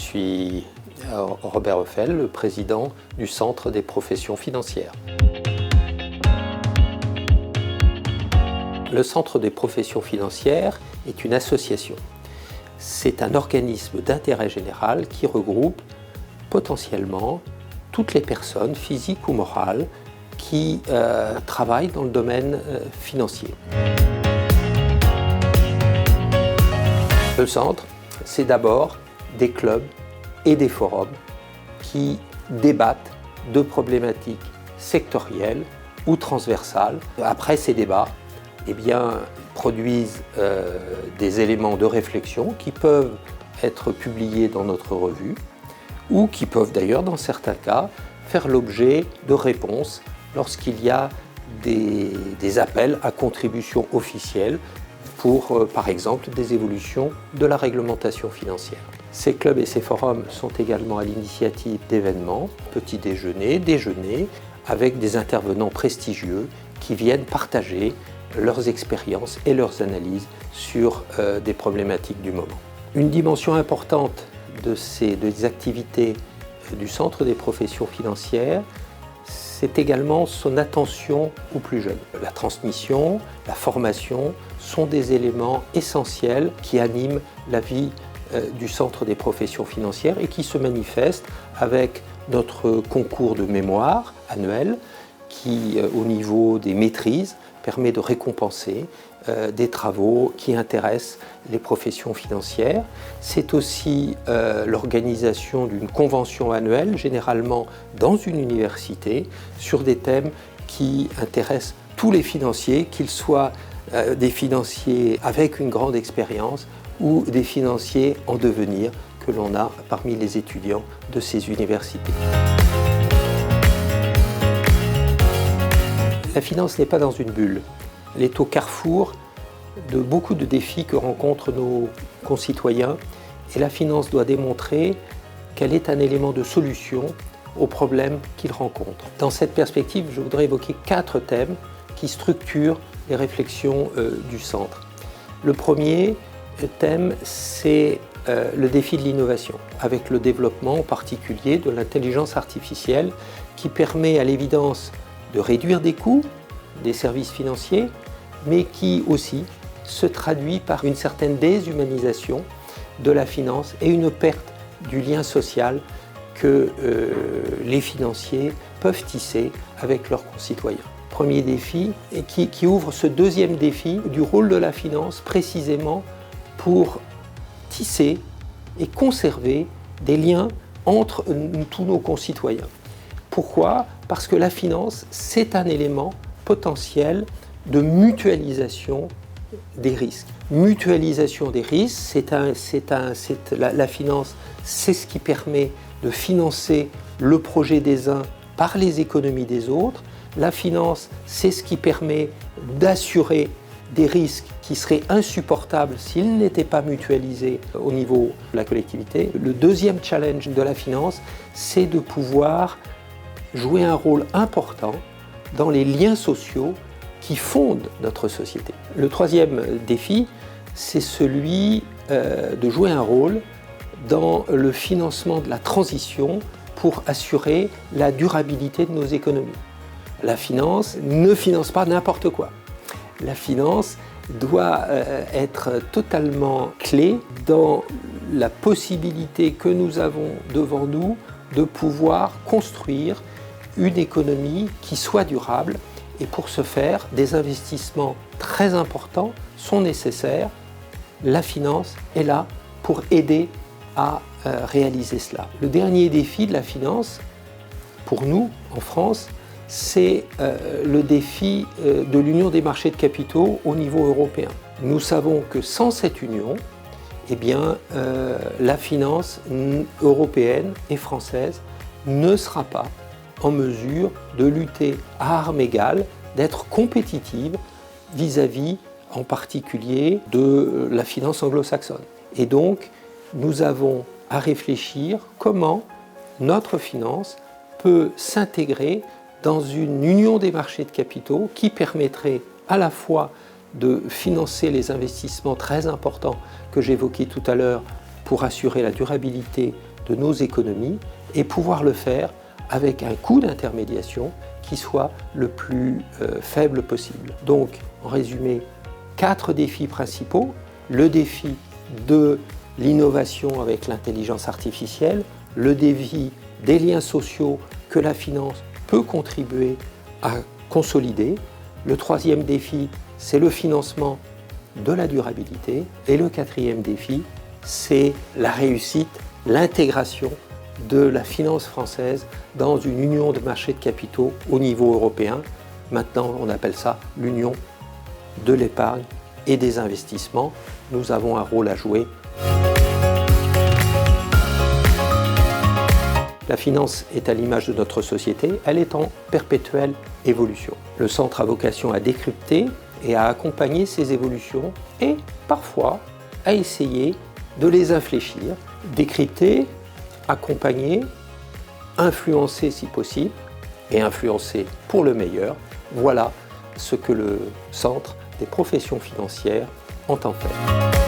suis Robert Hoeffel, le président du Centre des professions financières. Le Centre des professions financières est une association. C'est un organisme d'intérêt général qui regroupe potentiellement toutes les personnes, physiques ou morales, qui travaillent dans le domaine financier. Le centre, c'est d'abord des clubs et des forums qui débattent de problématiques sectorielles ou transversales. Après ces débats, produisent des éléments de réflexion qui peuvent être publiés dans notre revue ou qui peuvent d'ailleurs, dans certains cas, faire l'objet de réponses lorsqu'il y a des appels à contribution officielle pour, par exemple, des évolutions de la réglementation financière. Ces clubs et ces forums sont également à l'initiative d'événements, petits déjeuners, déjeuners, avec des intervenants prestigieux qui viennent partager leurs expériences et leurs analyses sur des problématiques du moment. Une dimension importante des activités du Centre des professions financières, c'est également son attention aux plus jeunes. La transmission, la formation sont des éléments essentiels qui animent la vie du Centre des professions financières et qui se manifestent avec notre concours de mémoire annuel qui, au niveau des maîtrises, permet de récompenser des travaux qui intéressent les professions financières. C'est aussi l'organisation d'une convention annuelle, généralement dans une université, sur des thèmes qui intéressent tous les financiers, qu'ils soient des financiers avec une grande expérience ou des financiers en devenir que l'on a parmi les étudiants de ces universités. La finance n'est pas dans une bulle. Elle est au carrefour de beaucoup de défis que rencontrent nos concitoyens et la finance doit démontrer qu'elle est un élément de solution aux problèmes qu'ils rencontrent. Dans cette perspective, je voudrais évoquer 4 thèmes qui structurent les réflexions du centre. Le premier thème, c'est le défi de l'innovation, avec le développement en particulier de l'intelligence artificielle qui permet à l'évidence de réduire des coûts des services financiers, mais qui aussi se traduit par une certaine déshumanisation de la finance et une perte du lien social que les financiers peuvent tisser avec leurs concitoyens. Premier défi, et qui ouvre ce deuxième défi du rôle de la finance précisément pour tisser et conserver des liens entre tous nos concitoyens. Pourquoi ? Parce que la finance, c'est un élément potentiel de mutualisation des risques. Mutualisation des risques, la finance, c'est ce qui permet de financer le projet des uns par les économies des autres. La finance, c'est ce qui permet d'assurer des risques qui seraient insupportables s'ils n'étaient pas mutualisés au niveau de la collectivité. Le deuxième challenge de la finance, c'est de pouvoir jouer un rôle important dans les liens sociaux qui fondent notre société. Le troisième défi, c'est celui de jouer un rôle dans le financement de la transition pour assurer la durabilité de nos économies. La finance ne finance pas n'importe quoi. La finance doit être totalement clé dans la possibilité que nous avons devant nous de pouvoir construire une économie qui soit durable. Et pour ce faire, des investissements très importants sont nécessaires. La finance est là pour aider à réaliser cela. Le dernier défi de la finance, pour nous, en France, c'est le défi de l'union des marchés de capitaux au niveau européen. Nous savons que sans cette union, la finance européenne et française ne sera pas en mesure de lutter à armes égales, d'être compétitive vis-à-vis en particulier de la finance anglo-saxonne. Et donc, nous avons à réfléchir comment notre finance peut s'intégrer dans une union des marchés de capitaux qui permettrait à la fois de financer les investissements très importants que j'évoquais tout à l'heure pour assurer la durabilité de nos économies et pouvoir le faire avec un coût d'intermédiation qui soit le plus faible possible. Donc, en résumé, 4 défis principaux. Le défi de l'innovation avec l'intelligence artificielle, le défi des liens sociaux que la finance peut contribuer à consolider. Le 3e défi, c'est le financement de la durabilité. Et le 4e défi, c'est la réussite, l'intégration de la finance française dans une union de marchés de capitaux au niveau européen. Maintenant, on appelle ça l'union de l'épargne et des investissements. Nous avons un rôle à jouer. La finance est à l'image de notre société, elle est en perpétuelle évolution. Le centre a vocation à décrypter et à accompagner ces évolutions et parfois à essayer de les infléchir, décrypter, accompagner, influencer si possible et influencer pour le meilleur. Voilà ce que le Centre des professions financières entend faire.